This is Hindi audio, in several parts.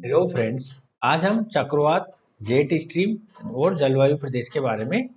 Hello friends. आज हम चक्रवात, जेट स्ट्रीम और जलवायु प्रदेश के बारे में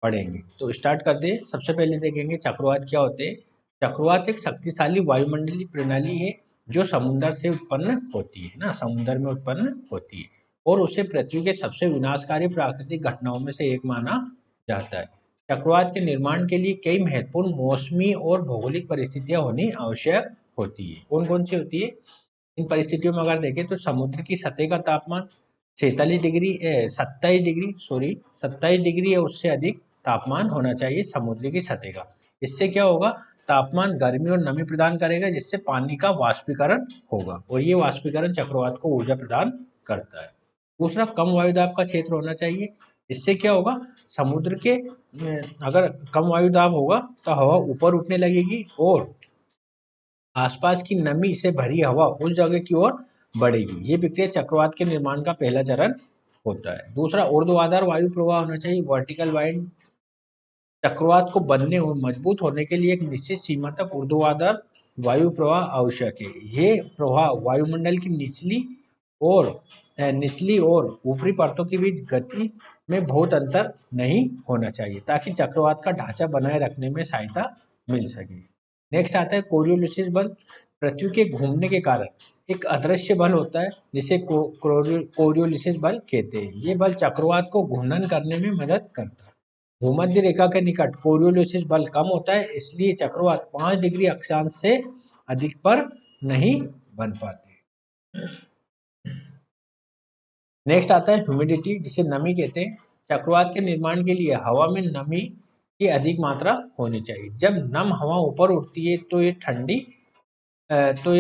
पढ़ेंगे। तो स्टार्ट करते हैं। सबसे पहले देखेंगे चक्रवात क्या होते हैं। चक्रवात एक शक्तिशाली वायुमंडलीय प्रणाली है जो समुद्र से उत्पन्न होती है समुद्र में उत्पन्न होती है और उसे पृथ्वी के सबसे विनाशकारी प्राकृतिक घटनाओं में से एक माना जाता है। चक्रवात के निर्माण के लिए कई महत्वपूर्ण मौसमी और भौगोलिक परिस्थितियां होनी आवश्यक होती है। कौन कौन सी होती है? इन परिस्थितियों में अगर देखें तो समुद्र की सतह का तापमान 27 डिग्री या उससे अधिक तापमान होना चाहिए समुद्र की सतह का। इससे क्या होगा? तापमान गर्मी और नमी प्रदान करेगा जिससे पानी का वाष्पीकरण होगा और ये वाष्पीकरण चक्रवात को ऊर्जा प्रदान करता है। दूसरा, कम वायुदाब का क्षेत्र होना चाहिए। इससे क्या होगा? समुद्र के अगर कम वायुदाब होगा तो हवा ऊपर उठने लगेगी और आसपास की नमी से भरी हवा उस जगह की ओर बढ़ेगी। ये प्रक्रिया चक्रवात के निर्माण का पहला चरण होता है। दूसरा, ऊर्ध्वाधर वायु प्रवाह होना चाहिए, वर्टिकल वाइंड। चक्रवात को बनने और मजबूत होने के लिए एक निश्चित सीमा तक ऊर्ध्वाधर वायु प्रवाह आवश्यक है। ये प्रवाह वायुमंडल की निचली और ऊपरी परतों के बीच गति में बहुत अंतर नहीं होना चाहिए ताकि चक्रवात का ढांचा बनाए रखने में सहायता मिल सके। नेक्स्ट आता है कोरियोलिसिस बल। पृथ्वी के घूमने के कारण एक अदृश्य बल होता है जिसे कोरियोलिसिस बल कहते हैं। ये बल चक्रवात को घूर्णन करने में मदद करता है। भूमध्य रेखा के निकट कोरियोलिसिस बल कम होता है, इसलिए चक्रवात 5 डिग्री अक्षांश से अधिक पर नहीं बन पाते। नेक्स्ट आता है ह्यूमिडिटी, जिसे नमी कहते हैं। चक्रवात के निर्माण के लिए हवा में नमी की अधिक मात्रा होनी चाहिए। जब नम हवा ऊपर उठती है तो ये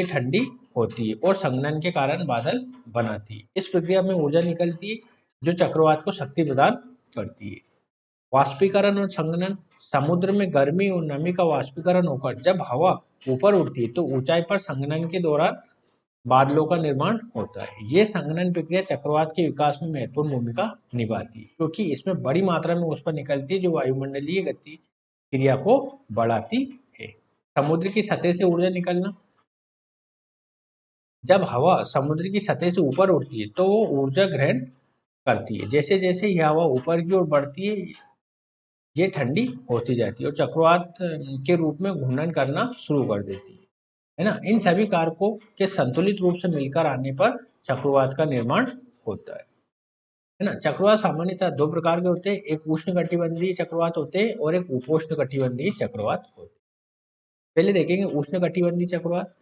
ठंडी होती है और संघनन के कारण बादल बनाती है। इस प्रक्रिया में ऊर्जा निकलती है जो चक्रवात को शक्ति प्रदान करती है। वाष्पीकरण और संघनन। समुद्र में गर्मी और नमी का वाष्पीकरण होकर जब हवा ऊपर उठती है तो ऊंचाई पर संघनन के दौरान बादलों का निर्माण होता है। ये संघनन प्रक्रिया चक्रवात के विकास में महत्वपूर्ण भूमिका निभाती है क्योंकि इसमें बड़ी मात्रा में ऊष्मा निकलती है जो वायुमंडलीय गति क्रिया को बढ़ाती है। समुद्र की सतह से ऊर्जा निकलना। जब हवा समुद्र की सतह से ऊपर उठती है तो वो ऊर्जा ग्रहण करती है। जैसे जैसे यह हवा ऊपर की ओर बढ़ती है ये ठंडी होती जाती है और चक्रवात के रूप में घूर्णन करना शुरू कर देती है इन सभी कारकों के संतुलित रूप से मिलकर आने पर चक्रवात का निर्माण होता है चक्रवात सामान्यतः दो प्रकार के होते हैं। एक उष्णकटिबंधीय चक्रवात होते हैं और एक उपोष्णकटिबंधीय चक्रवात होते हैं। पहले देखेंगे उष्णकटिबंधीय चक्रवात।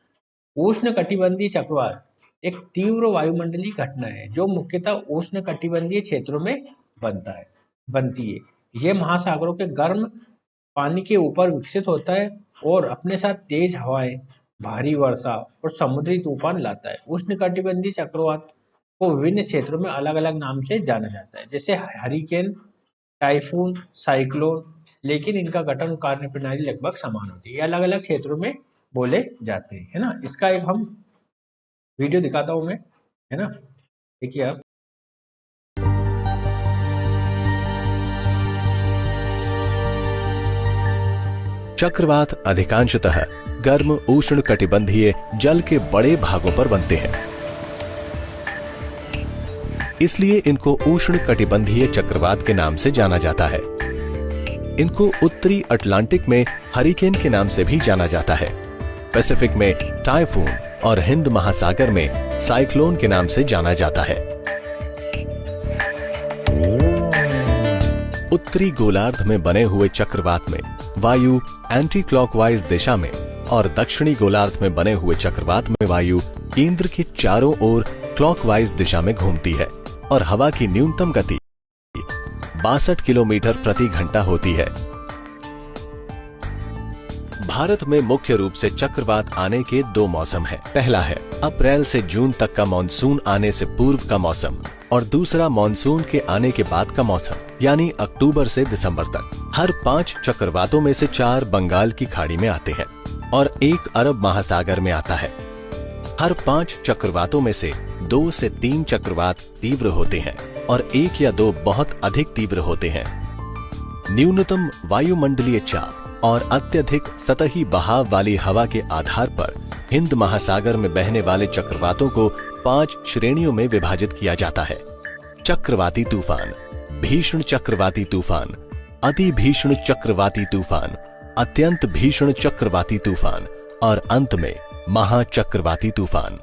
उष्णकटिबंधीय चक्रवात एक तीव्र वायुमंडलीय घटना है जो मुख्यतः उष्णकटिबंधीय क्षेत्रों में बनती है। यह महासागरों के गर्म पानी के ऊपर विकसित होता है और अपने साथ तेज हवाएं, भारी वर्षा और समुद्री तूफान लाता है। उष्णकटिबंधीय चक्रवात को विभिन्न क्षेत्रों में अलग अलग नाम से जाना जाता है, जैसे हरिकेन, टाइफून, साइक्लोन, लेकिन इनका गठन कार्य प्रणाली लगभग समान होती है। ये अलग अलग क्षेत्रों में बोले जाते हैं, है ना। इसका एक हम वीडियो दिखाता हूं मैं, है ना। देखिए आप। चक्रवात अधिकांशतः गर्म उष्णकटिबंधीय जल के बड़े भागों पर बनते हैं, इसलिए इनको उष्णकटिबंधीय चक्रवात के नाम से जाना जाता है। इनको उत्तरी अटलांटिक में हरिकेन के नाम से भी जाना जाता है, पैसिफिक में टाइफून और हिंद महासागर में साइक्लोन के नाम से जाना जाता है। उत्तरी गोलार्ध में बने हुए चक्रवात में वायु एंटी क्लॉकवाइज दिशा में और दक्षिणी गोलार्ध में बने हुए चक्रवात में वायु केंद्र के चारों ओर क्लॉकवाइज दिशा में घूमती है और हवा की न्यूनतम गति 62 किलोमीटर प्रति घंटा होती है। भारत में मुख्य रूप से चक्रवात आने के दो मौसम हैं। पहला है अप्रैल से जून तक का मानसून आने से पूर्व का मौसम और दूसरा मानसून के आने के बाद का मौसम, यानी अक्टूबर से दिसंबर तक। हर 5 चक्रवातों में से 4 बंगाल की खाड़ी में आते हैं और 1 अरब महासागर में आता है। हर 5 चक्रवातों में से 2 से 3 चक्रवात तीव्र होते हैं और 1 या 2 बहुत अधिक तीव्र होते हैं। न्यूनतम वायुमंडलीय चाप और अत्यधिक सतही बहाव वाली हवा के आधार पर हिंद महासागर में बहने वाले चक्रवातों को 5 श्रेणियों में विभाजित किया जाता है। चक्रवाती तूफान, भीषण चक्रवाती तूफान, अति भीषण चक्रवाती तूफान, अत्यंत भीषण चक्रवाती तूफान और अंत में महाचक्रवाती तूफान।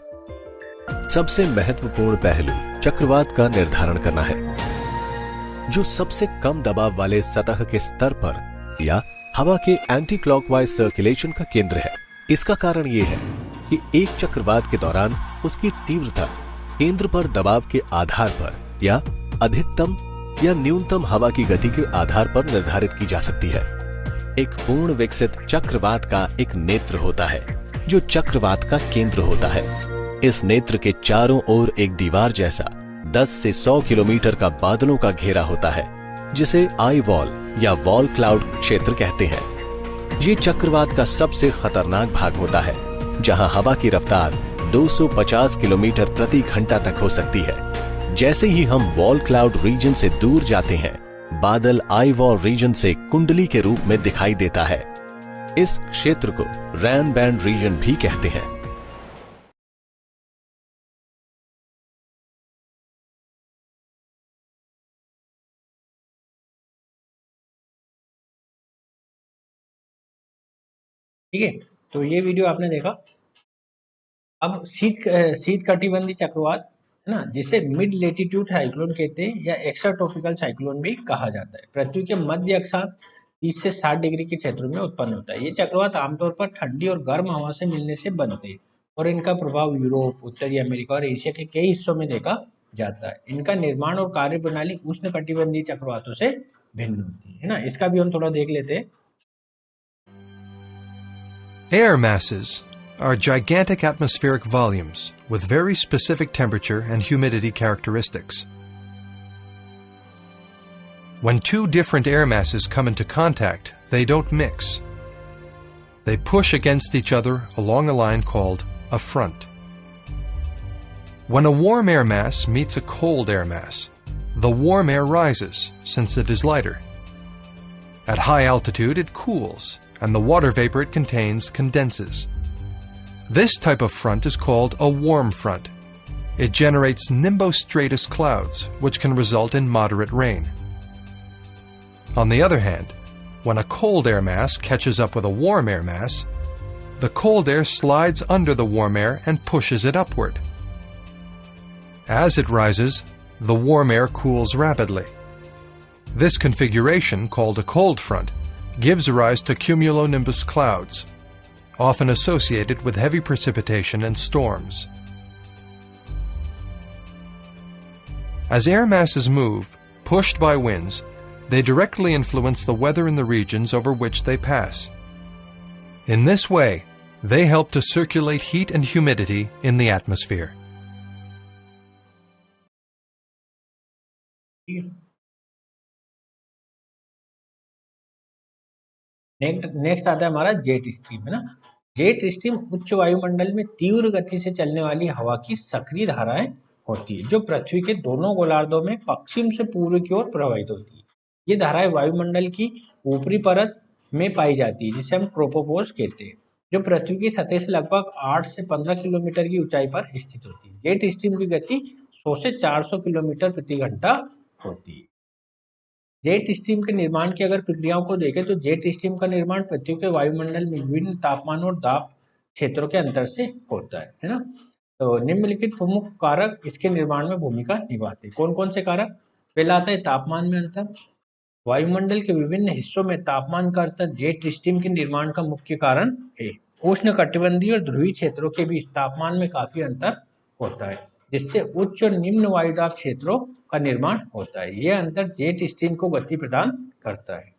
सबसे महत्वपूर्ण पहलू चक्रवात का निर्धारण करना है, जो सबसे कम दबाव वाले सतह के स्तर पर या हवा के एंटी क्लॉकवाइज सर्कुलेशन का केंद्र है। इसका कारण यह है कि एक चक्रवात के दौरान उसकी तीव्रता केंद्र पर दबाव के आधार पर या अधिकतम या न्यूनतम हवा की गति के आधार पर निर्धारित की जा सकती है। एक पूर्ण विकसित चक्रवात का एक नेत्र होता है, जो चक्रवात का केंद्र होता है। इस नेत्र के चारों ओर एक दीवार जैसा 10 से 100 किलोमीटर का बादलों का घेरा होता है, जिसे आई वॉल या वॉल क्लाउड क्षेत्र कहते हैं। ये चक्रवात का सबसे खतरनाक भाग होता है, जहां हवा की रफ्तार 250 किलोमीटर प्रति घंटा तक हो सकती है। जैसे ही हम वॉल क्लाउड रीजन से दूर जाते हैं, बादल आई वॉल रीजन से कुंडली के रूप में दिखाई देता है। इस क्षेत्र को रैन बैंड रीजन भी कहते हैं। ठीक है, तो ये वीडियो आपने देखा। अब शीत कटिबंधी चक्रवात है ना, जिसे मिड लेटीट्यूड साइक्लोन कहते हैं या एक्स्ट्रा ट्रॉपिकल साइक्लोन भी कहा जाता है, पृथ्वी के मध्य अक्षांश 30 से 60 डिग्री के क्षेत्रों में उत्पन्न होता है। ये चक्रवात आमतौर पर ठंडी और गर्म हवा से मिलने से बनते हैं और इनका प्रभाव यूरोप, उत्तरी अमेरिका और एशिया के कई हिस्सों में देखा जाता है। इनका निर्माण और कार्यप्रणाली उष्ण कटिबंधीय चक्रवातों से भिन्न होती है ना। इसका भी हम थोड़ा देख लेते हैं। Air masses are gigantic atmospheric volumes with very specific temperature and humidity characteristics. When two different air masses come into contact, they don't mix. They push against each other along a line called a front. When a warm air mass meets a cold air mass, the warm air rises since it is lighter. At high altitude, it cools, and the water vapor it contains condenses. This type of front is called a warm front. It generates nimbostratus clouds, which can result in moderate rain. On the other hand, when a cold air mass catches up with a warm air mass, the cold air slides under the warm air and pushes it upward. As it rises, the warm air cools rapidly. This configuration, called a cold front, gives rise to cumulonimbus clouds, often associated with heavy precipitation and storms. As air masses move, pushed by winds, they directly influence the weather in the regions over which they pass. In this way, they help to circulate heat and humidity in the atmosphere. Next आता है हमारा जेट स्ट्रीम, है ना। जेट स्ट्रीम उच्च वायुमंडल में तीव्र गति से चलने वाली हवा की सक्रिय धाराएं होती है, जो पृथ्वी के दोनों गोलार्धों में पश्चिम से पूर्व की ओर प्रवाहित होती है। ये धाराएं वायुमंडल की ऊपरी परत में पाई जाती है, जिसे हम ट्रोपोस्फीयर कहते हैं, जो पृथ्वी की सतह से लगभग 8 से 15 किलोमीटर की ऊंचाई पर स्थित होती है। जेट स्ट्रीम की गति 100 से 400 किलोमीटर प्रति घंटा होती है। जेट स्ट्रीम के निर्माण की अगर प्रक्रियाओं को देखें तो जेट स्ट्रीम का निर्माण पृथ्वी के वायुमंडल में विभिन्न तापमान और दाब क्षेत्रों के अंतर से होता है ना। तो निम्नलिखित प्रमुख कारक इसके निर्माण में भूमिका निभाते हैं। कौन कौन से कारक? पहला आता है तापमान में अंतर। वायुमंडल के विभिन्न हिस्सों में तापमान का अंतर जेट स्ट्रीम के निर्माण का मुख्य कारण है। उष्ण कटिबंधीय और ध्रुवीय क्षेत्रों के बीच तापमान में काफी अंतर होता है, जिससे उच्च और निम्न वायुदाब क्षेत्रों का निर्माण होता है। यह अंतर जेट स्ट्रीम को गति प्रदान करता है।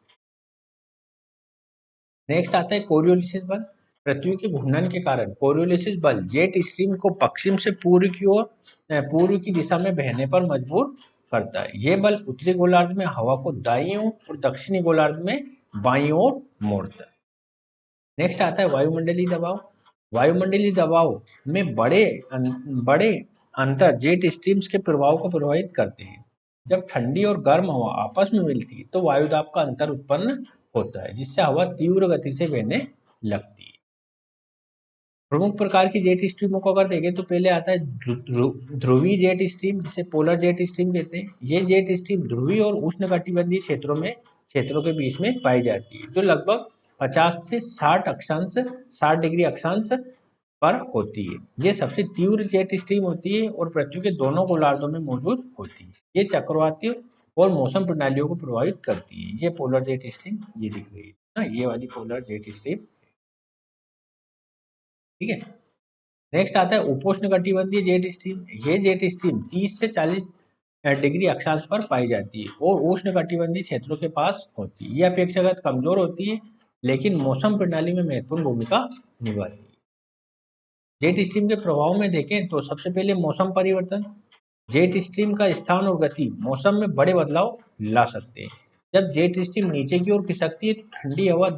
नेक्स्ट आता है कोरियोलिसिस बल। पृथ्वी के घूर्णन के कारण कोरियोलिसिस बल जेट स्ट्रीम को पश्चिम से पूर्व की ओर पूर्व की दिशा में बहने पर मजबूर करता है। यह बल उत्तरी गोलार्ध में हवा को दाईं ओर और दक्षिणी गोलार्ध में बाईं ओर मोड़ता है। नेक्स्ट आता है वायुमंडलीय दबाव। वायुमंडलीय दबाव में बड़े अंतर जेट स्ट्रीम्स के प्रभाव को प्रभावित करते हैं। जब ठंडी और गर्म हवा आपस में मिलती है तो वायुदाब का अंतर उत्पन्न होता है, जिससे हवा तीव्र गति से बहने लगती है। प्रमुख प्रकार की जेट स्ट्रीमों को अगर देखें तो पहले आता है ध्रुवीय जेट स्ट्रीम, जिसे पोलर जेट स्ट्रीम कहते हैं। ये जेट स्ट्रीम ध्रुवीय और उष्णकटिबंधीय क्षेत्रों के बीच में पाई जाती है, जो लगभग 50 से 60 डिग्री अक्षांश पर होती है। ये सबसे तीव्र जेट स्ट्रीम होती है और पृथ्वी के दोनों गोलार्धों में मौजूद होती है। ये चक्रवाती और मौसम प्रणालियों को प्रभावित करती है। ये पोलर जेट स्ट्रीम ये दिख रही है ना, ये वाली पोलर जेट स्ट्रीम, ठीक है। नेक्स्ट आता है उपोष्णकटिबंधीय जेट स्ट्रीम। ये जेट स्ट्रीम 30 से 40 डिग्री अक्षांश पर पाई जाती है और उष्णकटिबंधीय क्षेत्रों के पास होती है। ये अपेक्षाकृत कमजोर होती है, लेकिन मौसम प्रणाली में महत्वपूर्ण भूमिका निभाती है। जेट स्ट्रीम के प्रभाव में देखें तो सबसे पहले मौसम परिवर्तन। जेट स्ट्रीम का स्थान और गति मौसम में बड़े बदलाव ला सकते हैं। जब जेट स्ट्रीम नीचे की ओर खिसकती है तो ठंडी हवा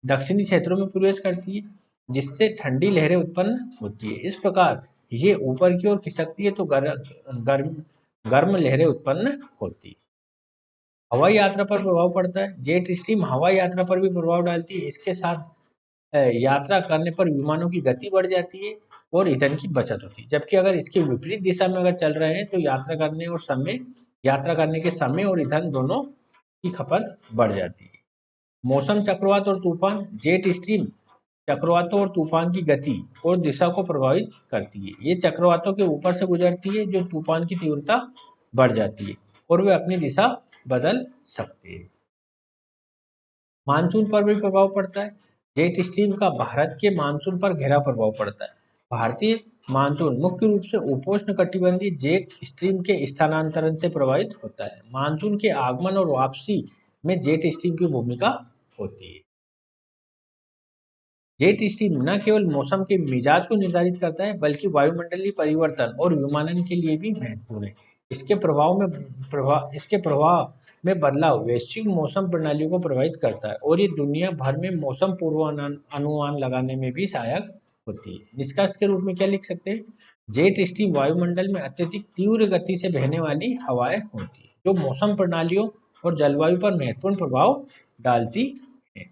दक्षिणी क्षेत्रों में प्रवेश करती है, जिससे ठंडी लहरें उत्पन्न होती है। इस प्रकार ये ऊपर की ओर खिसकती है तो गर्म लहरें उत्पन्न होती है। हवाई यात्रा पर प्रभाव पड़ता है। जेट स्ट्रीम हवाई यात्रा पर भी प्रभाव डालती है। इसके साथ यात्रा करने पर विमानों की गति बढ़ जाती है और ईंधन की बचत होती है। जबकि अगर इसके विपरीत दिशा में अगर चल रहे हैं तो यात्रा करने के समय और ईंधन दोनों की खपत बढ़ जाती है। मौसम चक्रवात और तूफान। जेट स्ट्रीम चक्रवातों और तूफान की गति और दिशा को प्रभावित करती है। ये चक्रवातों के ऊपर से गुजरती है, जो तूफान की तीव्रता बढ़ जाती है और वे अपनी दिशा बदल सकते हैं। मानसून पर भी प्रभाव पड़ता है। जेट स्ट्रीम का भारत के मानसून पर गहरा प्रभाव पड़ता है। भारतीय मानसून मुख्य रूप से उपोष्णकटिबंधीय जेट स्ट्रीम के स्थानांतरण से प्रभावित होता है। मानसून के आगमन और वापसी में जेट स्ट्रीम की भूमिका होती है। जेट स्ट्रीम न केवल मौसम के मिजाज को निर्धारित करता है, बल्कि वायुमंडलीय परिवर्तन और विमानन के लिए भी महत्वपूर्ण है। इसके प्रभाव में बदलाव वैश्विक मौसम प्रणालियों को प्रभावित करता है और ये दुनिया भर में मौसम पूर्वानुमान लगाने में भी सहायक होती है। निष्कर्ष के रूप में क्या लिख सकते हैं? जेट स्ट्रीम वायुमंडल में अत्यधिक तीव्र गति से बहने वाली हवाएं होती है, जो मौसम प्रणालियों और जलवायु पर महत्वपूर्ण प्रभाव डालती है।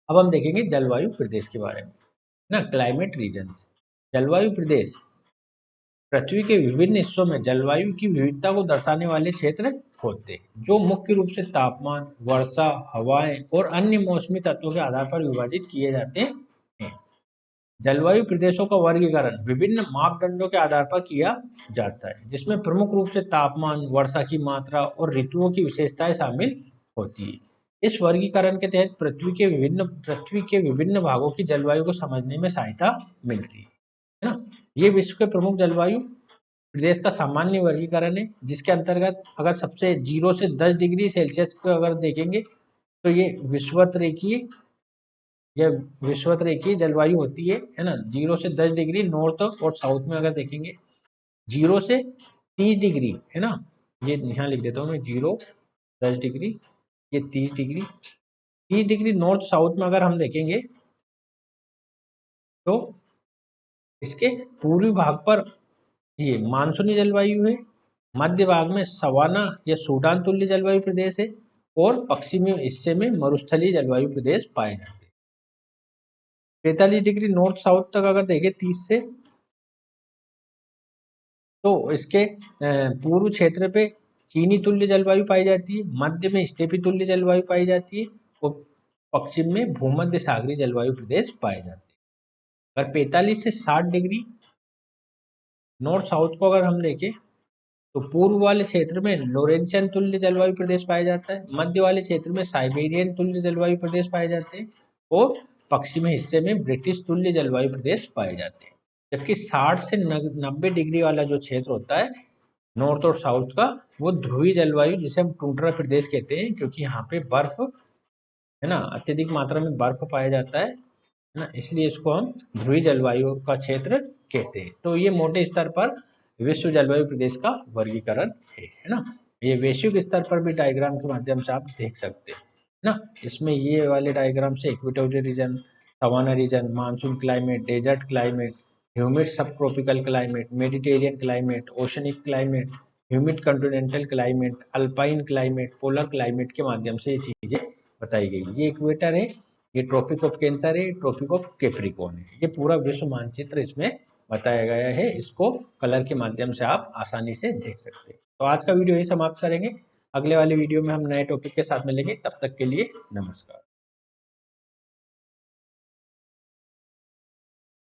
अब हम देखेंगे जलवायु प्रदेश के बारे में ना, क्लाइमेट रीजन्स। जलवायु प्रदेश पृथ्वी के विभिन्न हिस्सों में जलवायु की विविधता को दर्शाने वाले क्षेत्र होते हैं, जो मुख्य रूप से तापमान, वर्षा, हवाएं और अन्य मौसमी तत्वों के आधार पर विभाजित किए जाते हैं। जलवायु प्रदेशों का वर्गीकरण विभिन्न मापदंडों के आधार पर किया जाता है, जिसमें प्रमुख रूप से तापमान, वर्षा की मात्रा और ऋतुओं की विशेषताएं शामिल होती है। इस वर्गीकरण के तहत पृथ्वी के विभिन्न भागों की जलवायु को समझने में सहायता मिलती है ना। ये विश्व के प्रमुख जलवायु प्रदेश का सामान्य वर्गीकरण है, जिसके अंतर्गत अगर सबसे 0 से 10 डिग्री सेल्सियस को अगर देखेंगे तो ये विषुवत रेखीय जलवायु होती है ना। 0 से 10 डिग्री नॉर्थ और साउथ में अगर देखेंगे, 0 से 30 डिग्री है ना, ये यहाँ लिख देता हूँ मैं, 0 10 डिग्री, ये 30 डिग्री नॉर्थ साउथ में अगर हम देखेंगे तो इसके पूर्वी भाग पर ये मानसूनी जलवायु है, मध्य भाग में सवाना या सूडान तुल्य जलवायु प्रदेश है और पश्चिमी हिस्से में मरुस्थलीय जलवायु प्रदेश पाए जाते हैं। 45 डिग्री नॉर्थ साउथ तक अगर देखें 30 से, तो इसके पूर्व क्षेत्र पे चीनी तुल्य जलवायु पाई जाती है, मध्य में स्टेपी तुल्य जलवायु पाई जाती है और पश्चिम में भूमध्य सागरीय जलवायु प्रदेश पाए जाते हैं। अगर 45 से 60 डिग्री नॉर्थ साउथ को अगर हम देखें तो पूर्व वाले क्षेत्र में लोरेंशियन तुल्य जलवायु प्रदेश पाया जाता है, मध्य वाले क्षेत्र में साइबेरियन तुल्य जलवायु प्रदेश पाए जाते हैं और पश्चिमी हिस्से में ब्रिटिश तुल्य जलवायु प्रदेश पाए जाते हैं। जबकि 60 से 90 डिग्री वाला जो क्षेत्र होता है नॉर्थ और साउथ का, वो ध्रुवीय जलवायु, जिसे हम टुंड्रा प्रदेश कहते हैं, क्योंकि यहाँ पे बर्फ है ना, अत्यधिक मात्रा में बर्फ पाया जाता है ना, इसलिए इसको हम ध्रुवीय जलवायु का क्षेत्र कहते हैं। तो ये मोटे स्तर पर विश्व जलवायु प्रदेश का वर्गीकरण है ना। ये वैश्विक स्तर पर भी डायग्राम के माध्यम से आप देख सकते हैं ना। इसमें ये वाले डायग्राम से equatorial region, savanna region, monsoon climate, desert climate, humid subtropical climate, Mediterranean climate, oceanic climate, humid continental climate, alpine climate, polar climate के माध्यम से ये चीजें बताई गई। ये इक्वेटर है ये ट्रॉपिक ऑफ कैंसर है, ट्रॉपिक ऑफ कैप्रिकॉर्न है। ये पूरा विश्व मानचित्र इसमें बताया गया है, इसको कलर के माध्यम से आप आसानी से देख सकते हैं। तो आज का वीडियो यही समाप्त करेंगे, अगले वाले वीडियो में हम नए टॉपिक के साथ मिलेंगे, तब तक के लिए नमस्कार।